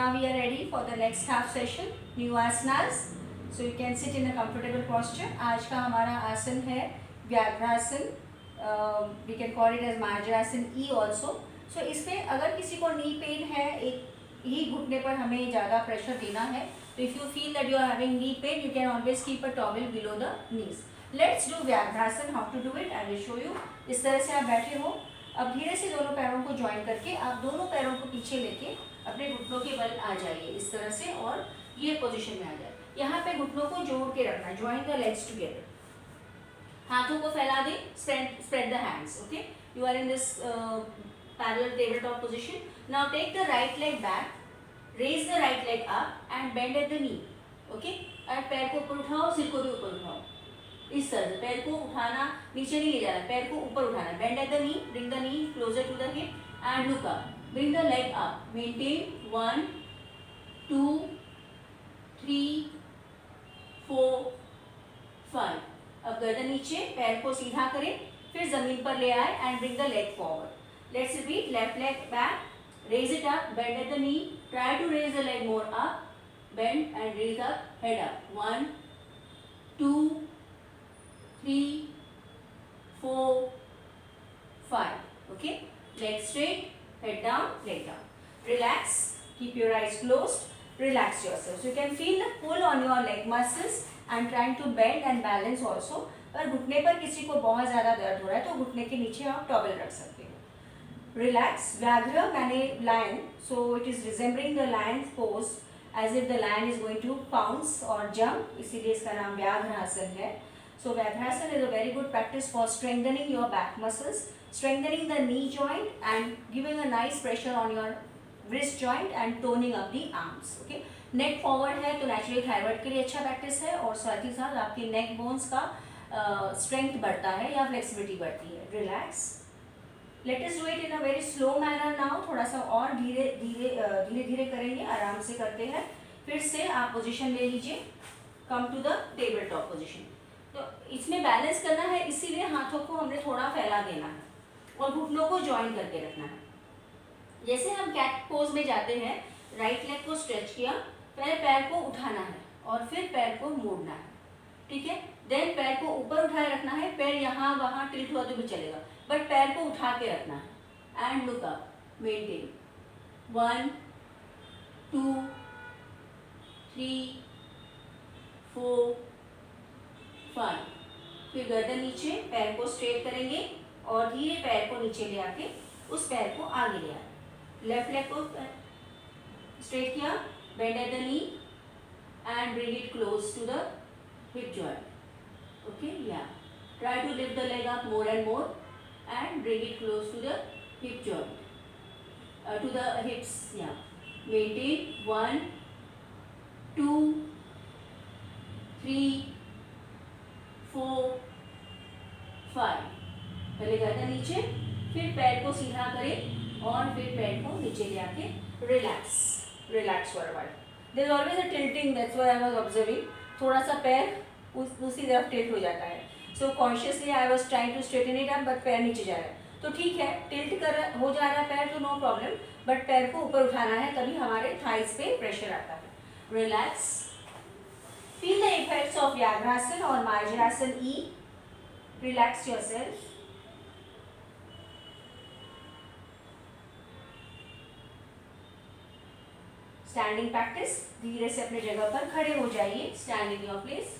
now we are ready for the next half session, new asanas. So you can sit in a comfortable posture. आज का हमारा आसन है Vyaghrasana. We can call it as मार्जासन E also. So इसमें अगर किसी को नी पेन है, एक ही घुटने पर हमें ज़्यादा प्रेशर देना है, तो if you feel that you are having knee pain, you can always keep a towel below the knees. Let's do Vyaghrasana. How to do it? I will show you. इस तरह से आप बैठे हो. अब धीरे से दोनों पैरों को ज्वाइन करके आप दोनों पैरों को पीछे लेके अपने घुटनों के बल आ जाइए इस तरह से, और ये पोजीशन में आ जाए. यहाँ पे घुटनों को जोड़ के रखना. Join the legs together. हाथों को फैला दें. Spread the hands. Okay, you are in this parallel table top position. Now take the right leg back, raise the right leg up and bend at the knee. Okay, और पैर को ऊपर उठाओ, सिर को भी ऊपर उठाओ. इस तरह से पैर को उठाना, नीचे नहीं ले जाना, पैर को ऊपर उठाना. Bend at the knee, bring the knee closer to the hip and look up. Bring the leg up. Maintain 1 2 3 4 5. अब गर्दन नीचे, पैर को सीधा करें, फिर जमीन पर ले आए and bring the leg forward. Let's repeat. Left leg back, raise it up, bend at the knee, try to raise the leg more up, bend and raise up, head up. 1 2 3 4 5. Okay, leg straight, head down, leg down. Relax, keep your eyes closed, relax yourself. So you can feel the pull on your leg muscles and trying to bend and balance also. पर घुटने पर किसी को बहुत ज़्यादा दर्द हो रहा है तो घुटने के नीचे आप टॉवेल रख सकते हो. Relax. व्याघ्र माने lion, so it is resembling the lion pose as if the lion is going to pounce or jump, इसीलिए इसका नाम व्याघ्रासन है. So Vyaghrasan is a very good practice for strengthening your back muscles, strengthening the knee joint and giving a nice pressure on your wrist joint and toning up the arms. Okay, neck forward है तो naturally thyroid के लिए अच्छा practice है और साथ ही साथ आपके neck bones का strength बढ़ता है या flexibility बढ़ती है. Relax. Let us do it in a very slow manner now. थोड़ा सा और धीरे धीरे करेंगे, आराम से करते हैं. फिर से आप पोजीशन ले लीजिए. Come to the table top position. तो इसमें बैलेंस करना है, इसीलिए हाथों को हमने थोड़ा फैला देना है और घुटनों को ज्वाइन करके रखना है. जैसे हम कैट पोज में जाते हैं, राइट लेग को स्ट्रेच किया, पहले पैर को उठाना है और फिर पैर को मोड़ना है. ठीक है, देन पैर को ऊपर उठाए रखना है. पैर यहाँ वहाँ टिल्ट हुआ तो भी चलेगा, बट पैर को उठा के रखना है एंड लुक अप. मेंटेन 1 2 3 4 5. फिर गर्दन नीचे, पैर को स्ट्रेट करेंगे और धीरे पैर को नीचे ले आके उस पैर को आगे ले आए. लेफ्ट लेग को स्ट्रेट किया, bend at the knee and bring it close to the hip joint. Okay, या try to lift the leg up more and more and bring it close to the hip joint, to the hips. या maintain 1 2 3 4 5. पहले गर्दन नीचे, फिर पैर को सीधा करें और फिर पैर को नीचे ले आके relax for a while. There is always a tilting, that's why I was observing. थोड़ा सा पैर दूसरी तरफ टिल्ट हो जाता है. So consciously I was trying to straighten it up, but पैर नीचे जा रहा है. तो ठीक है, टिल्ट हो जा रहा है पैर तो नो प्रॉब्लम, बट पैर को ऊपर उठाना है, तभी हमारे थाइस पे प्रेशर आता है. Relax. Feel the effects of Vyaghrasan or Marjasan E. Relax yourself. Standing practice. धीरे से अपने जगह पर खड़े हो जाइए. Stand in your place.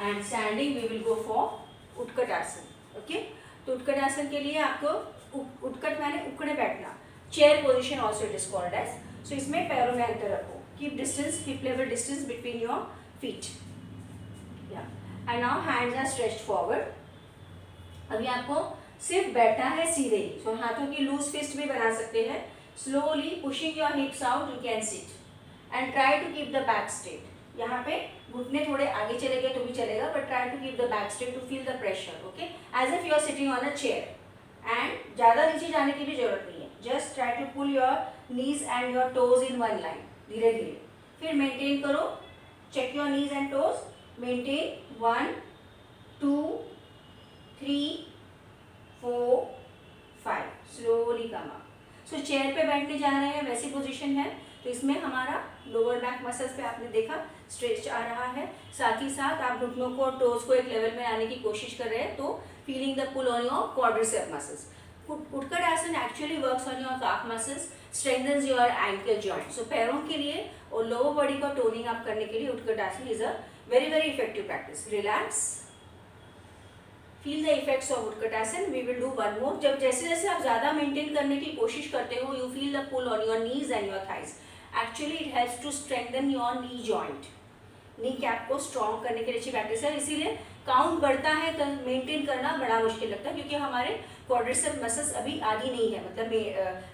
And standing we will go for Utkatasana. Okay? तो उत्कटासन के लिए आपको उत्कट माने उकड़े बैठना. Chair position also it is called as. So इसमें पैरों में अंतर रखो. Keep distance, hip level distance between your feet. Yeah. And now hands are stretched forward. अभी आपको सिर्फ बैठना है सीधे ही. So हाथों की loose fist भी बना सकते हैं. Slowly pushing your hips out, you can sit. And try to keep the back straight. यहाँ पे घुटने थोड़े आगे चले गए तो भी चलेगा, but try to keep the back straight to feel the pressure. Okay? As if you are sitting on a chair. And ज़्यादा नीचे जाने की भी जरूरत नहीं है. Just try to pull your knees and your toes in one line. धीरे धीरे. फिर मेंटेन करो. Check your knees and toes. Maintain 1 2 3 4 5. Slowly come up. So chair पे बैठने जा रहे हैं वैसी पोजीशन है, तो इसमें हमारा लोअर बैक मसल्स पे आपने देखा स्ट्रेच आ रहा है, साथ ही साथ आप घुटनों को और टोज को एक लेवल में लाने की कोशिश कर रहे हैं, तो feeling the pull on your quadricep muscles. Utkat Asana actually works on your calf muscles, strengthens your ankle joint. So पैरों के लिए और लोअर बॉडी का टोनिंग अप करने के लिए Utkat Asana is a very very effective practice. Relax, feel the effects of Utkatasana. We will do one more. जब जैसे जैसे आप ज़्यादा मेंटेन करने की कोशिश करते हो, you feel the pull on your knees and your thighs. Actually it helps to strengthen your knee joint. Knee cap को स्ट्रॉन्ग करने के लिए अच्छी प्रैक्टिस है. इसीलिए काउंट बढ़ता है तो मेंटेन करना बड़ा मुश्किल लगता है, क्योंकि हमारे क्वाड्रिसेप मसल्स अभी आदि नहीं है, मतलब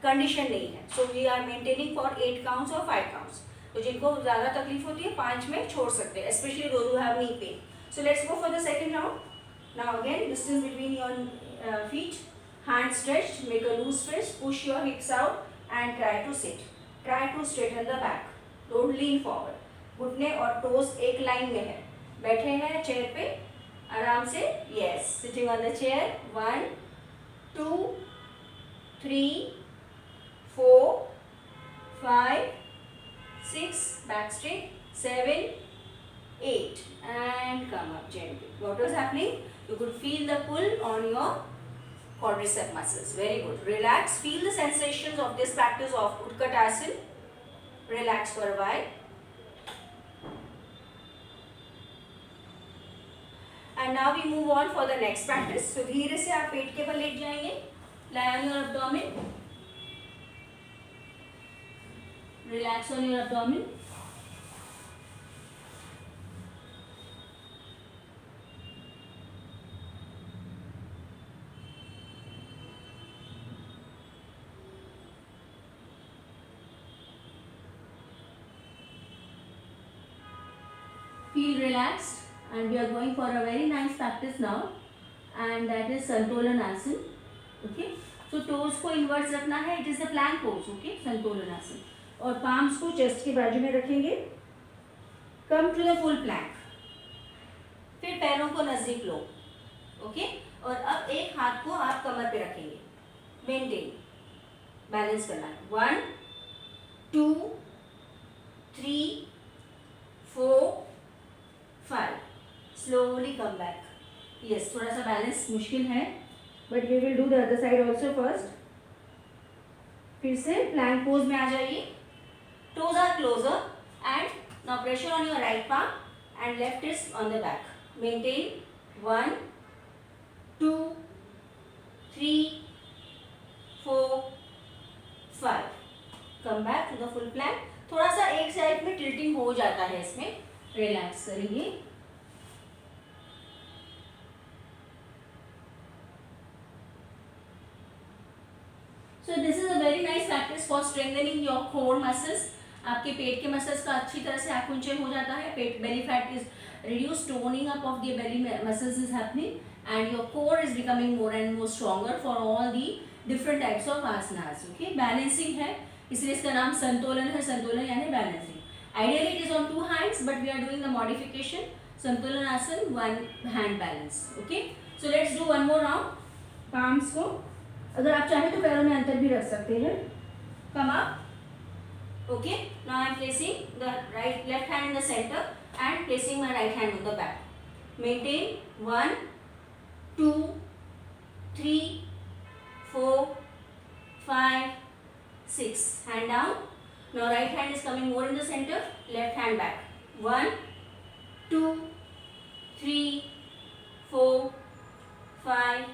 कंडीशन नहीं है. So we are maintaining for 8 counts और 5 काउंट्स. तो जिनको ज़्यादा तकलीफ होती है 5 में छोड़ सकते हैं, specially those who have knee pain. So let's go for the second round. Now again, distance between your feet, hands stretched, make a loose fist, push your hips out and try to sit. Try to straighten the back. Don't lean forward. घुटने और toast एक line में है. बैठे हैं chair पे आराम से. Yes, sitting on the chair. 1, 2, 3, 4, 5, 6. Back straight. 7, 8 and come up gently. What was happening? You could feel the pull on your quadricep muscles. Very good. Relax. Feel the sensations of this practice of Utkatasana. Relax for a while. And now we move on for the next practice. So धीरे से आप पेट के बल late जाएंगे. Lie on your abdomen. Relax on your abdomen. Feel relaxed, and we are going for a very nice practice now, and that is Santolanasana. Okay, so toes को inverts रखना है. It is the plank pose. Okay, Santolanasana. और palms को chest के बाजू में रखेंगे. Come to the full plank. फिर पैरों को नजदीक लो. Okay, और अब एक हाथ को आप कमर पे रखेंगे. Maintain, बैलेंस करना है. 1, 2, 3, 4, 5. Slowly come back. Yes, थोड़ा सा बैलेंस मुश्किल है, but we will do the other side also first. फिर से plank pose में आ जाइए. Toes are closer and now pressure on your right palm and left is on the back. Maintain. 1, 2, 3, 4, 5. Come back to the full plank. थोड़ा सा एक side में tilting हो जाता है इसमें. रिलैक्स करिए. So this is a very nice practice for strengthening your core muscles. आपके पेट के मसल्स का अच्छी तरह से आकुंचन हो जाता है. पेट belly fat is reduce, toning up of the belly muscles is happening and your core is becoming more and more stronger for all the different types of asanas. Okay, balancing है, इसलिए इसका नाम संतुलन है. संतुलन यानी balancing. Ideally it is on 2 hands, but we are doing the modification. Santulanasana, 1 hand balance. Okay. So let's do one more round. Palms को अगर आप चाहें तो पैरों में अंतर भी रख सकते हैं. Come up. Okay. Now I am placing the left hand in the center and placing my right hand on the back. Maintain. 1, 2, 3, 4, 5, 6. Hand down. Now right hand is coming more in the center, left hand back. 1, 2, 3, 4, 5,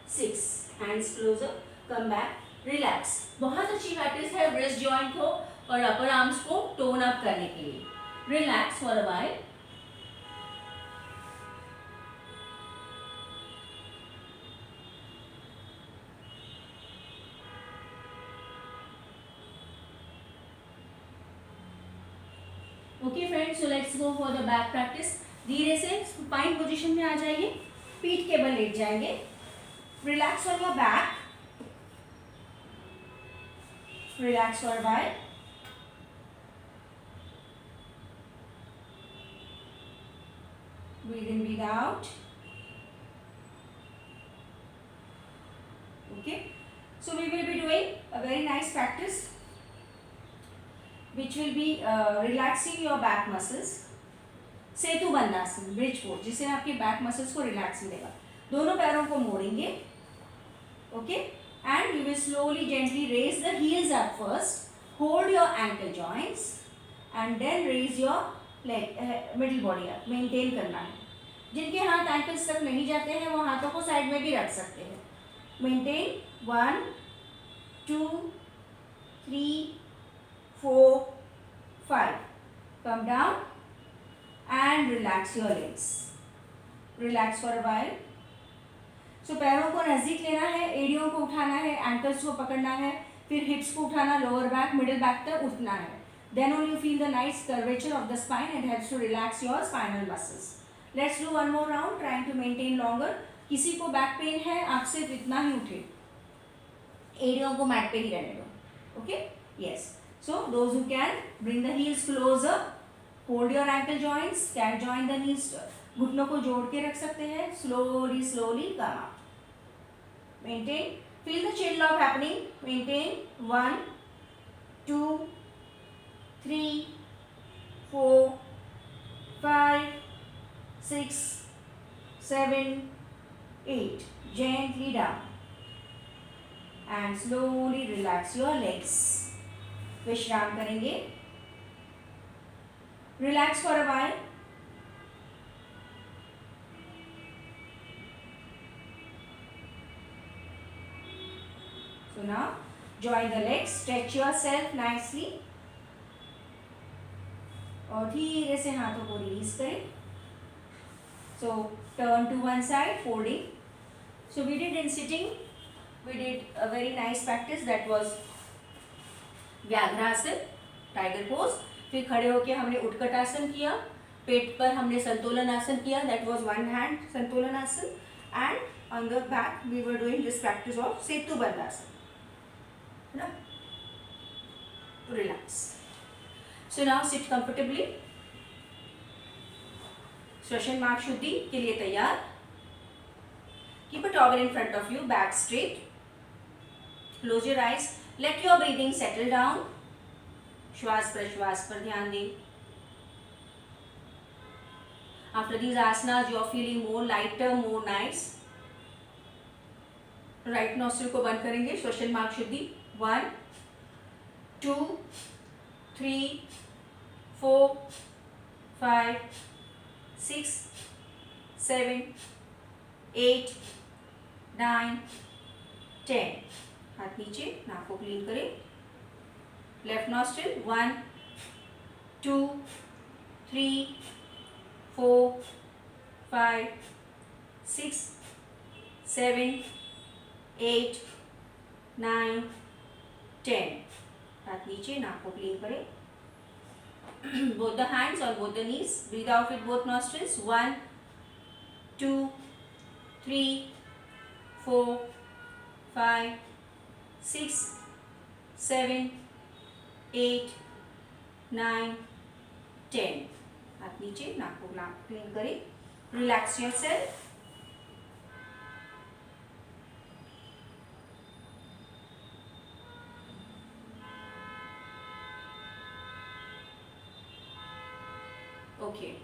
6. Hands closer. Come back. Relax. बहुत अच्छी practice है wrist joint को और upper arms को tone up करने के लिए. Relax for a while. Okay friends, so let's go for the back practice. धीरे से स्पाइन पोजीशन में आ जाइए. पीठ के बल लेट जाएंगे. Relax on your back. Relax for a while. Breathe in, breathe out. Okay, so we will be doing a very nice nice practice which will be relaxing your back muscles. Setu Bandhasana, bridge pose, जिससे आपके back muscles को relax मिलेगा. दोनों पैरों को मोड़ेंगे. Okay, and you will slowly gently raise the heels up first, hold your ankle joints and then raise your leg, middle body up. Maintain करना है. जिनके हाथ एंकल्स तक नहीं जाते हैं वो हाथों को साइड में भी रख सकते हैं. Maintain. 1 2 3 4 5. Come down and relax your legs. Relax for a while. So पैरों को नज़दीक लेना है, एड़ियों को उठाना है, एंकल्स को पकड़ना है, फिर हिप्स को उठाना, लोअर बैक, मिडिल बैक तक उठना है. Then only you feel the nice curvature of the spine and helps to relax your spinal muscles. Let's do one more round, trying to maintain longer. किसी को बैक पेन है, आप सिर्फ इतना ही उठे, एड़ियों को मैट पे ही रहने दो. Okay, yes. So those who can bring the heels closer, hold your ankle joints, can join the knees, घुटनों को जोड़ के रख सकते हैं. Slowly, slowly come up. Maintain. Feel the chin lock happening. Maintain. 1 2 3 4 5 6 7 8. Gently down and slowly relax your legs. विश्राम करेंगे. Relax for a while. So now join the legs, stretch yourself nicely. और धीरे से हाथों को रिलीज करें. So turn to one side, folding. So we did in sitting, we did a very nice practice, that was Vyaghrasana, tiger pose. फिर खड़े होके हमने उत्कट आसन किया. पेट पर हमने संतुलन आसन किया, that was one hand santulan asana. And on the back we were doing this practice of Setu Bandhasana, है ना. Relax. So now sit comfortably. श्वसन मार्ग शुद्धि के लिए तैयार. Keep a towel in front of you, back straight. Close your eyes. Let your breathing settle down. श्वास प्रश्वास पर ध्यान दें. After these asanas, you are feeling more lighter, more nice. Right nostril को बंद करेंगे. श्वसन मार्ग शुद्धि. 1 2 3 4 5 6 7 8 9 10. हाथ नीचे, नाक को क्लीन करें. Left nostril. 1 2 3 4 5 6 7 8 9 10. हाथ नीचे, नाक को क्लीन करें. Both the hands on both the knees. Breathe out with both nostrils. 1 2 3 4 5 6 7 8 9 10. हाथ नीचे, नाक को क्लीन करें. Relax yourself. Okay.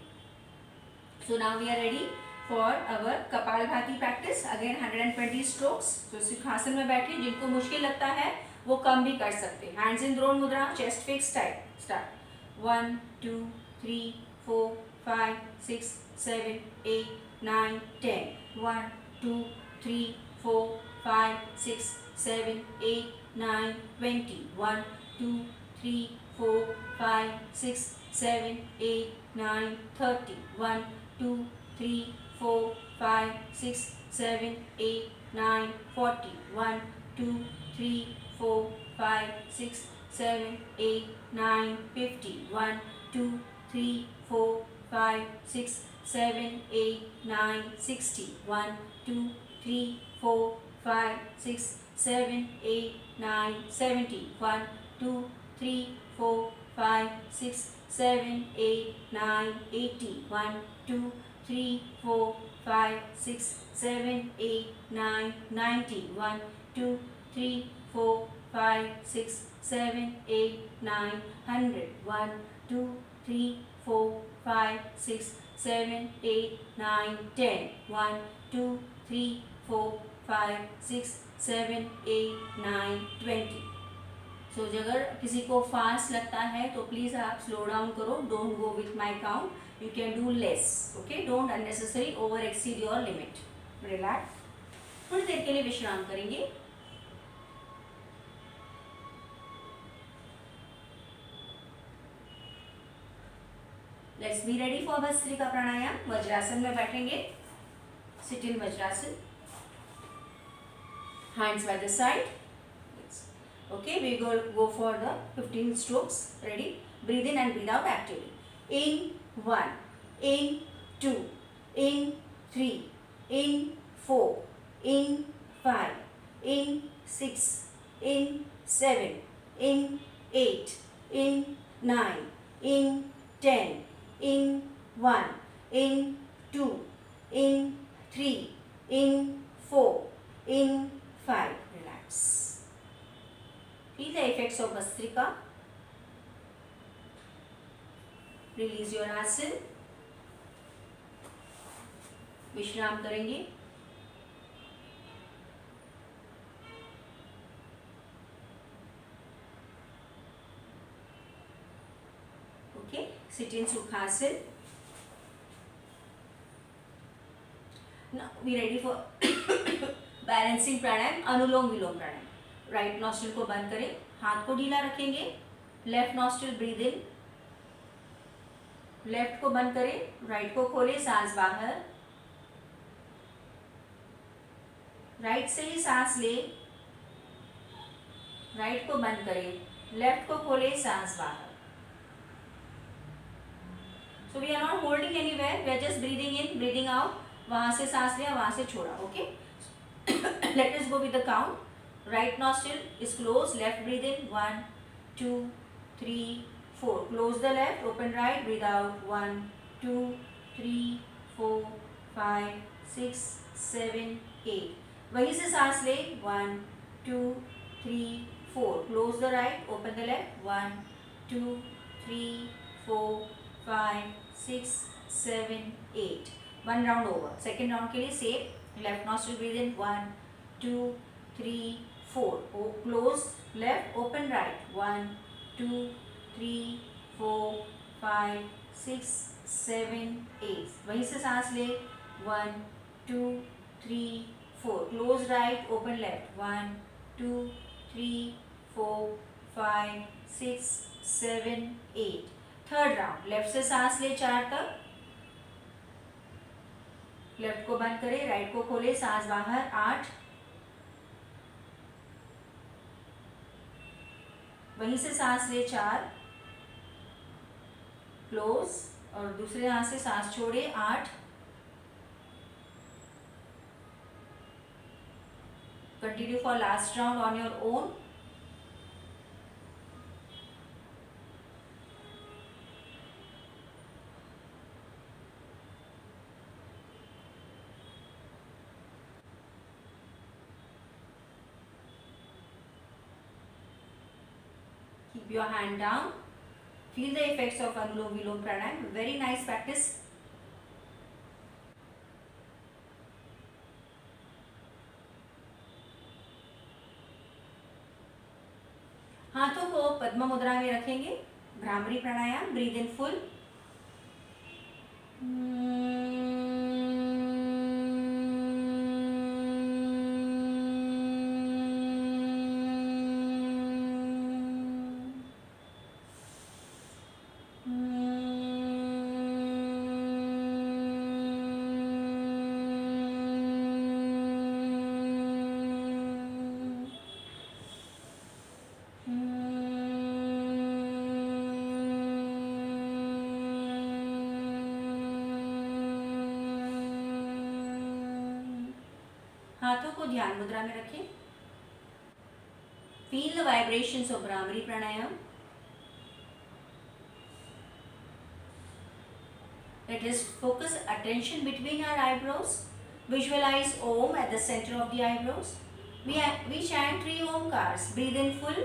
So now we are ready for our kapalbhati practice. Again 120 strokes. So सिंहासन में बैठे. जिनको मुश्किल लगता है वो कम भी कर सकते हैं. Hands in drone mudra, chest fixed tight. Start. 1 2 3 4 5 6 7 8 9 10. 1 2 3 4 5 6 7 8 9 20. 1 2 3 4 5 6 7 8 9 30. 1 2 3 4 5 6 7 8 9 40. 1 2 3 4 5 6 7 8 9 50. 1 2 3 4 5 6 7 8 9 60. 1 2 3 4 5 6 7 8 9 70. 1 2 3 4 5 6 7 8 9 80. 1 2 3 4 5 6 7 8 9 90. 1 2 3 4 5, 6, 7, 8, 9, 100. 1, 2, 3, 4, 5, 6, 7, 8, 9, 10. 1, 2, 3, 4, 5, 6, 7, 8, 9, 20. सो अगर किसी को फास्ट लगता है तो प्लीज़ आप स्लो डाउन करो. Don't go with my count. You can do less. Okay, don't unnecessary over exceed your limit. Relax. थोड़ी देर के लिए विश्राम करेंगे. Let's be ready for Bhastrika Pranayama. वज्रासन में बैठेंगे. Sit in Vajrasana. Hands by the side. Okay, we go for the 15 strokes. Ready? Breathe in and breathe out actively. In 1, in 2, in 3, in 4, in 5, in 6, in 7, in 8, in 9, in 10, in 1, in 2, in 3, in 4, in 5. Relax. Feel the effects of Bhastrika. Release your asan. विश्राम करेंगे. Okay, sit in Sukhasan. Now we ready for balancing pranayam. Anulom vilom pranayama. Right nostril को बंद करें. हाथ को ढीला रखेंगे. Left nostril breathe in. Left को बंद करें. राइट को खोलें. सांस बाहर. राइट से ही सांस ले. राइट को बंद करें. लेफ्ट को खोलें. सांस बाहर. So we are not holding anywhere. We are just breathing in, breathing out. वहां से सांस लिया, वहां से छोड़ा. Okay, let us go with the count. Right nostril is closed. Left breathe in. 1, 2, 3, 4. Close the left. Open right. Breathe out. 1, 2, 3, 4, 5, 6, 7, 8. वहीं से सांस ले. 1, 2, 3, 4. Close the right. Open the left. 1, 2, 3, 4, 5, 6, 7, 8. One round over. Second round के लिए same. Left nostril breathe in. 1, 2, 3, 4. Close left, open right. 1, 2, 3, 4, 5, 6, 7, 8. वहीं से सांस ले. 1, 2, 3, 4. Close right, open left. 1, 2, 3, 4, 5, 6, 7, 8. Third round. Left से सांस ले 4 तक. लेफ्ट को बंद करें. राइट को खोले. सांस बाहर. 8. वहीं से सांस ले 4. क्लोज. और दूसरे हाथ से सांस छोड़े. 8. Continue for last round on your own. Keep your hand down. Feel the effects of Anulom Vilom Pranayam. Very nice practice. हाथों को पद्म मुद्रा में रखेंगे. भ्रामरी प्राणायाम. Breathe in full. हाथों को ध्यान मुद्रा में रखें. Feel the vibrations of Bhramari Pranayama. Let us focus attention between our eyebrows. Visualize Om at the center of the eyebrows. We chant 3 omkars. Breathe in full.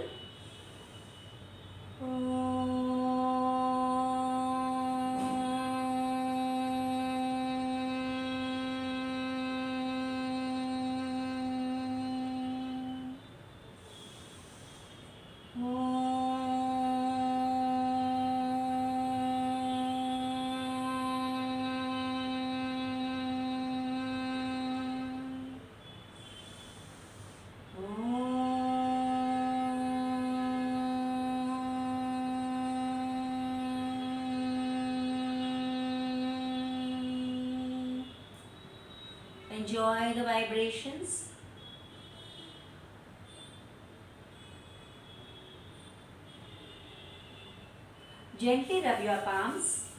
Enjoy the vibrations. Gently rub your palms.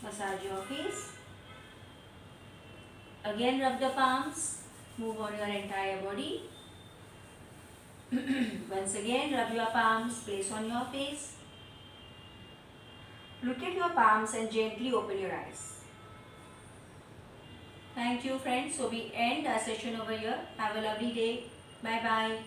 Massage your face. Again rub the palms. Move on your entire body. Once again rub your palms. Place on your face. Look at your palms and gently open your eyes. Thank you friends. So we end our session over here. Have a lovely day. Bye bye.